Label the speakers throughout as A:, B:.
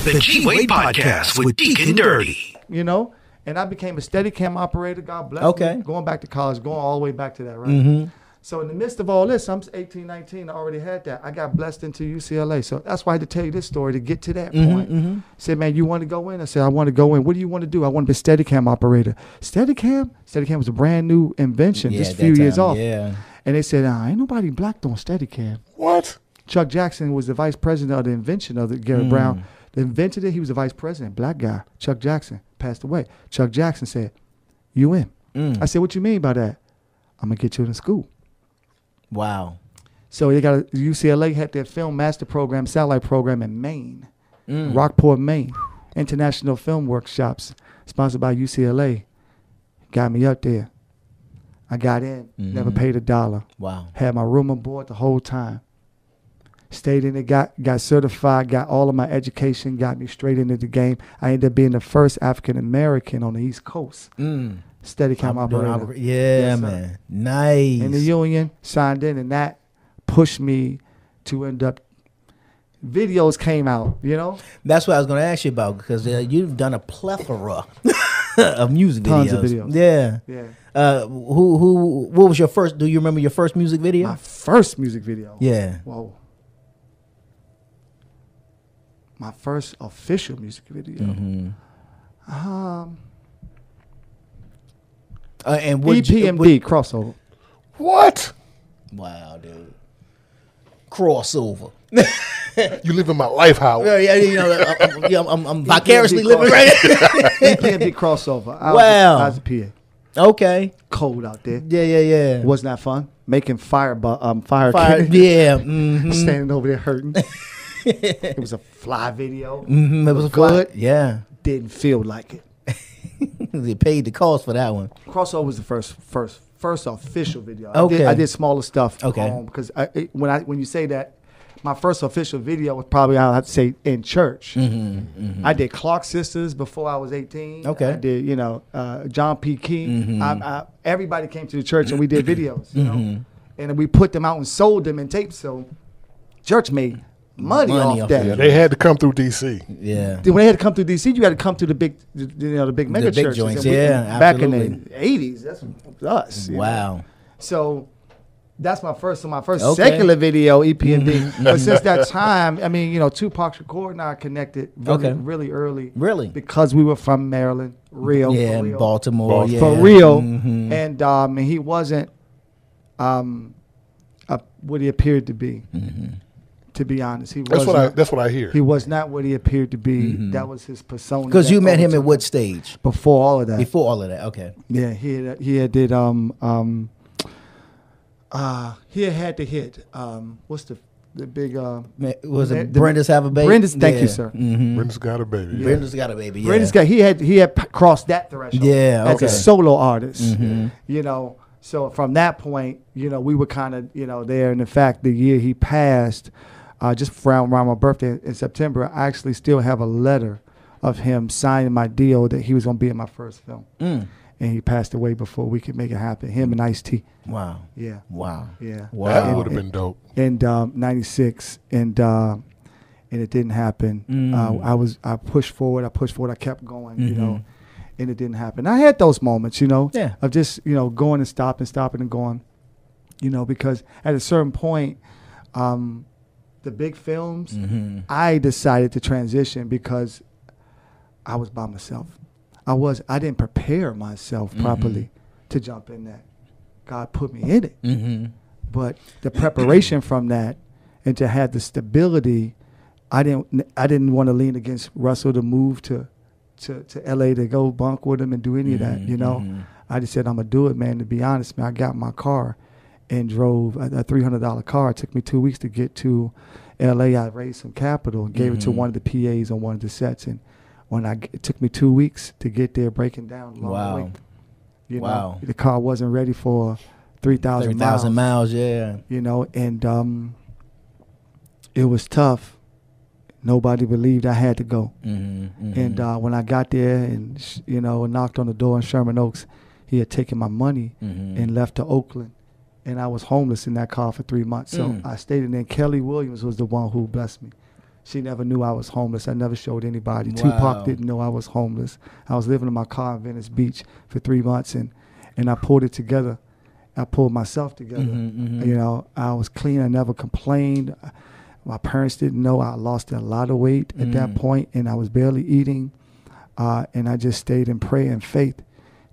A: The G-Wade Podcast with Deacon Dirty.
B: You know, and I became a Steadicam operator. God bless me. Going back to college, going all the way back to that, right?
C: Mm-hmm.
B: So in the midst of all this, I'm 18, 19, I already had that. I got blessed into UCLA. So that's why I had to tell you this story to get to that point.
C: Mm-hmm.
B: Said, man, you want to go in? I said, I want to go in. What do you want to do? I want to be a Steadicam operator. Steadicam? Steadicam was a brand new invention, just a few years off.
C: Yeah.
B: And they said, ain't nobody black doing Steadicam.
D: What?
B: Chuck Jackson was the vice president of the invention of the Gary Brown. They invented it. He was the vice president, black guy. Chuck Jackson passed away. Chuck Jackson said, you in. I said, what you mean by that? I'm going to get you in school.
C: Wow.
B: So they got UCLA had their film master program, satellite program in Maine, Rockport, Maine. International Film Workshops, sponsored by UCLA. Got me up there. I got in, never paid $1.
C: Wow.
B: Had my room and board the whole time. Stayed in it, got certified, got all of my education, got me straight into the game. I ended up being the first African American on the East Coast. Steadicam operator.
C: Yeah, yes, man. Nice.
B: In the union, signed in, and that pushed me to end up. Videos came out, you know.
C: That's what I was going to ask you about, because you've done a plethora of music videos.
B: Tons of videos.
C: Yeah.
B: Yeah.
C: What was your first? Do you remember your first music video?
B: My first music video.
C: Yeah.
B: Whoa. My first official music video.
C: And what
B: EPMD crossover.
D: What?
C: Wow, dude. Crossover.
D: You live in my life, Howard.
C: Yeah, you know, I'm vicariously living right here.
B: EPMD crossover. I was a PA.
C: Okay.
B: Cold out there.
C: Yeah.
B: Wasn't that fun? Making fire
C: yeah.
B: Standing over there hurting. It was a fly video.
C: It was
B: good.
C: Yeah.
B: Didn't feel like it.
C: They paid the cost for that one.
B: Crossover was the first official video.
C: Okay.
B: I did smaller stuff.
C: Okay.
B: Because when you say that, my first official video was probably, I have to say, in church. I did Clark Sisters before I was 18.
C: Okay.
B: I did, John P. King. Everybody came to the church and we did videos, you know. And we put them out and sold them in tapes. So church made money off that.
D: Yeah, they had to come through D.C.
C: Yeah.
B: When they had to come through D.C., you had to come to the big mega churches.
C: Joints.
B: And
C: Yeah,
B: back in
C: absolutely.
B: the 80s, that's us.
C: Wow.
B: So that's my first secular video, EPMD. But since that time, I mean, you know, Tupac's recording, I connected really early.
C: Really?
B: Because we were from Maryland, real.
C: Yeah,
B: for real.
C: Baltimore. Yeah.
B: For real. And he wasn't what he appeared to be. To be honest, he was.
D: That's what I hear.
B: He was not what he appeared to be. That was his persona.
C: Because you met him at what stage?
B: Before all of that.
C: Before all of that. Okay.
B: Yeah, he had did he had the hit. What's the big
C: was it Brenda's Have a Baby?
B: Brenda's, thank you, sir.
D: Brenda's Got a Baby.
C: Yeah. Brenda's Got a Baby. Yeah.
B: Brenda's got he had crossed that threshold.
C: Yeah,
B: as a solo artist. You know, so from that point, you know, we were kind of, you know, there. And in fact, the year he passed, just around my birthday in September, I actually still have a letter of him signing my deal that he was going to be in my first film. And he passed away before we could make it happen. Him and Ice-T.
C: Wow.
B: Yeah.
C: Wow.
B: Yeah.
C: Wow.
D: That would have been dope.
B: In '96, and it didn't happen. I pushed forward. I kept going. You know, and it didn't happen. I had those moments, you know, of just, you know, going and stopping and going, you know, because at a certain point, the big films, I decided to transition because I was by myself. I didn't prepare myself properly to jump in that. God put me in it. But the preparation from that and to have the stability, I didn't want to lean against Russell to move to LA to go bunk with him and do any of that, you know. I just said, I'm going to do it, man. To be honest, man, I got in my car and drove a $300 car. It took me 2 weeks to get to LA. I raised some capital and gave it to one of the PAs on one of the sets. And it took me 2 weeks to get there, breaking down.
C: Wow.
B: You know, the car wasn't ready for 3,000 miles.
C: 3,000 miles, yeah.
B: You know, and it was tough. Nobody believed I had to go. And when I got there and, you know, knocked on the door in Sherman Oaks, he had taken my money and left to Oakland. And I was homeless in that car for 3 months. So I stayed in there. Kelly Williams was the one who blessed me. She never knew I was homeless. I never showed anybody.
C: Wow.
B: Tupac didn't know I was homeless. I was living in my car in Venice Beach for 3 months, and I pulled it together. I pulled myself together. You know, I was clean. I never complained. My parents didn't know I lost a lot of weight at that point, and I was barely eating. And I just stayed in prayer and faith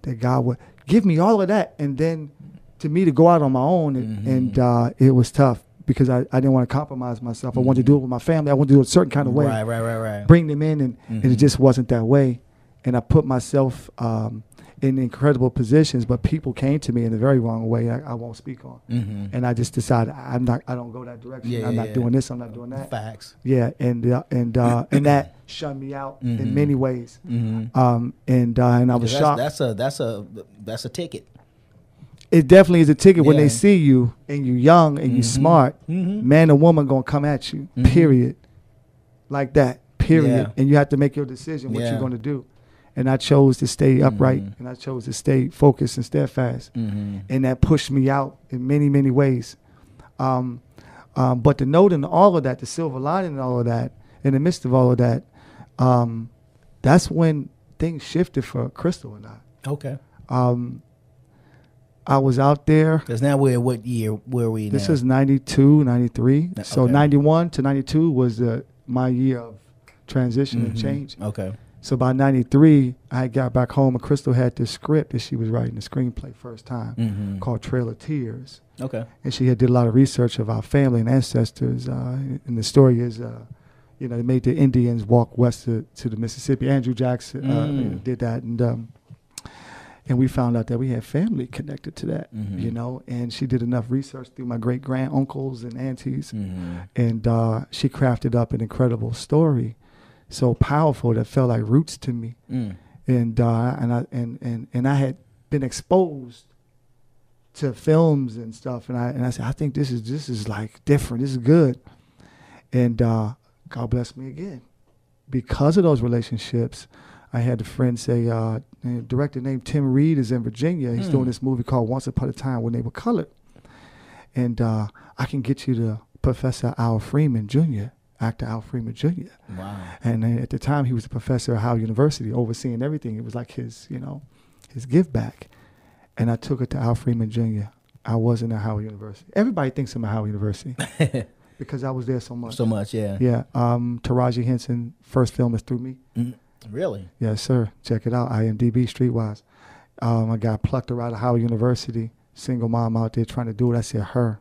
B: that God would give me all of that. And then to me to go out on my own, and it was tough because I didn't want to compromise myself. I wanted to do it with my family. I wanted to do it a certain kind of way.
C: Right.
B: Bring them in, and it just wasn't that way. And I put myself in incredible positions, but people came to me in a very wrong way I won't speak on. And I just decided I don't go that direction. I'm not doing this, I'm not doing that.
C: Facts.
B: Yeah, and that shunned me out in many ways. And I was shocked.
C: That's a ticket.
B: It definitely is a ticket when they see you and you're young and you're smart. Man and woman gonna come at you. Period. Like that. Period.
C: Yeah.
B: And you have to make your decision what you're gonna do. And I chose to stay upright, and I chose to stay focused and steadfast. And that pushed me out in many, many ways. But the note in all of that, the silver lining in all of that, in the midst of all of that, that's when things shifted for Crystal and I.
C: Okay.
B: I was out there.
C: Because now we're what year? Where are we now?
B: This is 92, 93. So
C: Okay.
B: 91 to 92 was my year of transition and change.
C: Okay.
B: So by 93, I got back home, and Crystal had this script that she was writing, the screenplay first time, called Trail of Tears.
C: Okay.
B: And she had did a lot of research of our family and ancestors. And the story is, they made the Indians walk west to the Mississippi. Andrew Jackson did that. And we found out that we had family connected to that, and she did enough research through my great-grand-uncles and aunties. And she crafted up an incredible story. So powerful that felt like roots to me, and I had been exposed to films and stuff, and I said, I think this is like different. This is good, and God blessed me again because of those relationships. I had a friend say, a director named Tim Reed is in Virginia. He's doing this movie called Once Upon a Time When They Were Colored, and I can get you to Professor Al Freeman Jr. Actor Al Freeman Jr.
C: Wow.
B: And at the time, he was a professor at Howard University, overseeing everything. It was like his give back. And I took it to Al Freeman Jr. I wasn't at Howard University. Everybody thinks I'm at Howard University because I was there so much.
C: So much, yeah.
B: Yeah. Taraji Henson, first film is through me.
C: Really?
B: Yes, sir. Check it out. IMDb, Streetwise. I got plucked her out of Howard University. Single mom out there trying to do it. I said her.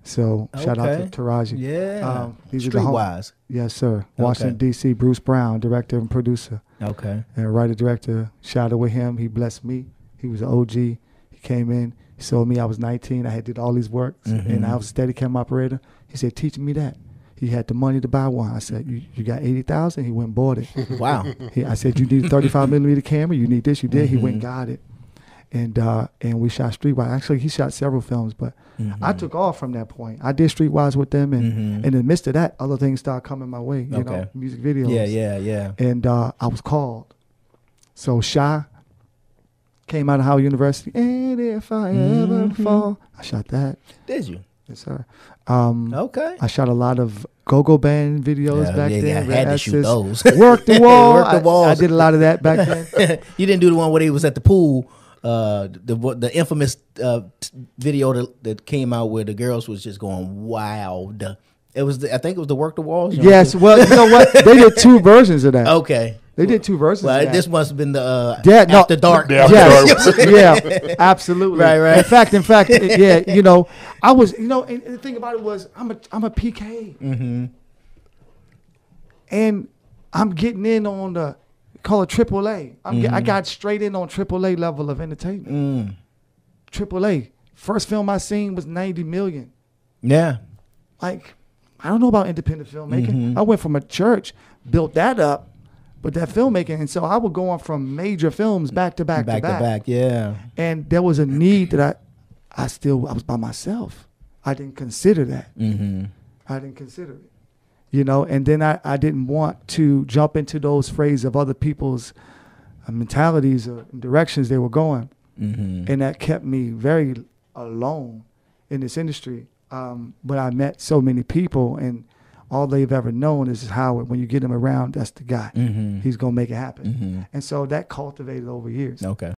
B: So shout out to Taraji.
C: Yeah.
B: Streetwise. Yes, sir. Washington, D.C., Bruce Brown, director and producer.
C: Okay.
B: And writer-director. Shouted with him. He blessed me. He was an OG. He came in. He saw me. I was 19. I had did all these works. And I was a Steadicam operator. He said, teach me that. He had the money to buy one. I said, you got $80,000? He went and bought it.
C: Wow.
B: I said, you need a 35mm camera? You need this? You did? He went and got it. And we shot Streetwise. Actually, he shot several films, but I took off from that point. I did Streetwise with them, and in the midst of that, other things started coming my way, you know, music videos.
C: Yeah.
B: And I was called. So Shy came out of Howard University, and if I ever fall, I shot that.
C: Did you?
B: Yes, sir.
C: Okay.
B: I shot a lot of go-go band videos back then.
C: I had to shoot those.
B: Work the wall.
C: Work the walls.
B: I did a lot of that back then.
C: You didn't do the one where he was at the pool. The infamous video that came out where the girls was just going wild. It was I think it was the Work the Walls.
B: Yes, well, you know what? They did 2 versions of that.
C: Okay.
B: They did 2 versions of that.
C: This must have been the
B: After
C: Dark.
B: Yeah, absolutely.
C: Right.
B: In fact, yeah, you know, I was, you know, and the thing about it was I'm a PK. And I'm getting in on the call it AAA. I got straight in on AAA level of entertainment. AAA. First film I seen was 90 million.
C: Yeah.
B: Like, I don't know about independent filmmaking. I went from a church, built that up, but that filmmaking, and so I would go on from major films back to back to back.
C: Yeah.
B: And there was a need that I was by myself. I didn't consider that. I didn't consider it. You know, and then I didn't want to jump into those phrases of other people's mentalities or directions they were going. And that kept me very alone in this industry. But I met so many people, and all they've ever known is Howard. When you get him around, that's the guy. He's gonna make it happen. And so that cultivated over years.
C: Okay.